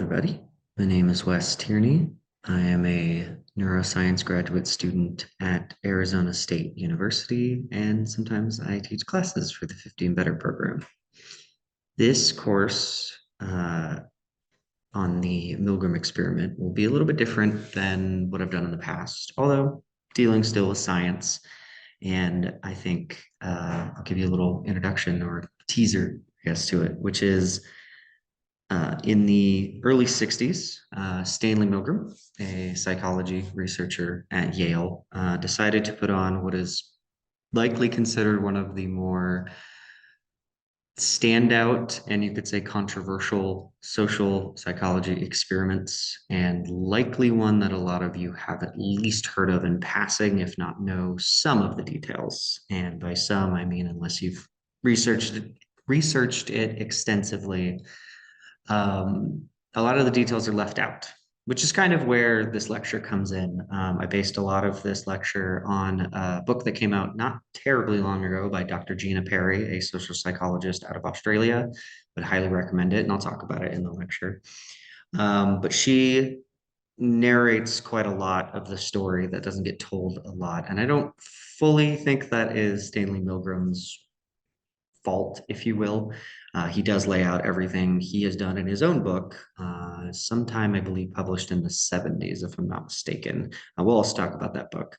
everybody. My name is Wes Tierney. I am a neuroscience graduate student at Arizona State University, and sometimes I teach classes for the 15 Better program. This course on the Milgram experiment will be a little bit different than what I've done in the past, although dealing still with science. And I think I'll give you a little introduction or teaser, I guess, to it, which is in the early 60s, Stanley Milgram, a psychology researcher at Yale, decided to put on what is likely considered one of the more standout and you could say controversial social psychology experiments, and likely one that a lot of you have at least heard of in passing, if not know some of the details. And by some, I mean unless you've researched it extensively, a lot of the details are left out, which is kind of where this lecture comes in. I based a lot of this lecture on a book that came out not terribly long ago by Dr. Gina Perry, a social psychologist out of Australia. Would highly recommend it, and I'll talk about it in the lecture. But she narrates quite a lot of the story that doesn't get told a lot. And I don't fully think that is Stanley Milgram's fault, if you will. He does lay out everything he has done in his own book, sometime I believe published in the 70s, if I'm not mistaken. We'll also talk about that book.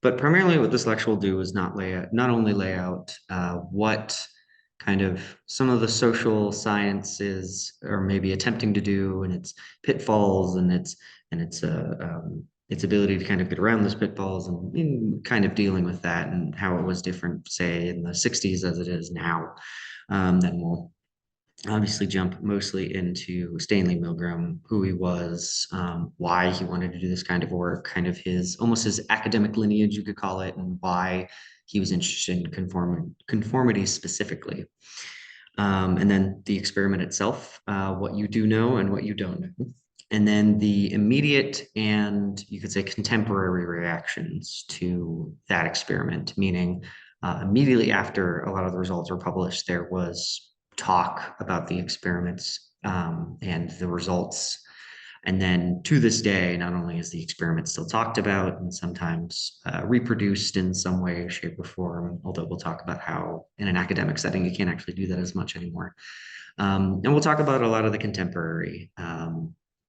But primarily what this lecture will do is not only lay out what kind of some of the social sciences are maybe attempting to do and its pitfalls and its ability to kind of get around those pitfalls and kind of dealing with that and how it was different, say, in the 60s as it is now. Then we'll obviously jump mostly into Stanley Milgram, who he was, why he wanted to do this kind of work, kind of his almost his academic lineage, you could call it, and why he was interested in conformity specifically. And then the experiment itself, what you do know and what you don't know. And then the immediate and you could say contemporary reactions to that experiment, meaning immediately after a lot of the results were published, there was talk about the experiments and the results. And then to this day, not only is the experiment still talked about and sometimes reproduced in some way, shape, or form, although we'll talk about how in an academic setting, you can't actually do that as much anymore. And we'll talk about a lot of the contemporary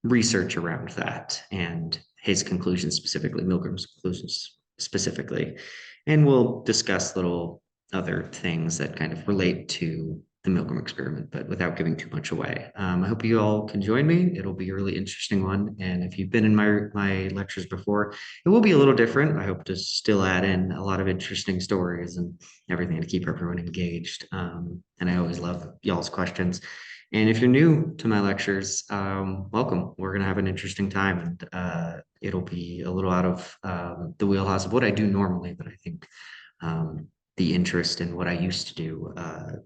research around that and his conclusions specifically, Milgram's conclusions specifically. And we'll discuss little other things that kind of relate to the Milgram experiment, but without giving too much away. I hope you all can join me. It'll be a really interesting one. And if you've been in my lectures before, it will be a little different. I hope to still add in a lot of interesting stories and everything to keep everyone engaged. And I always love y'all's questions. And if you're new to my lectures, welcome. We're going to have an interesting time, and it'll be a little out of the wheelhouse of what I do normally, but I think the interest in what I used to do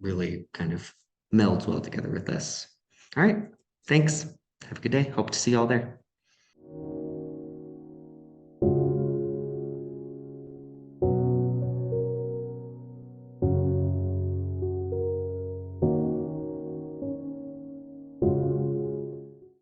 really kind of melds well together with this. All right, thanks. Have a good day. Hope to see you all there.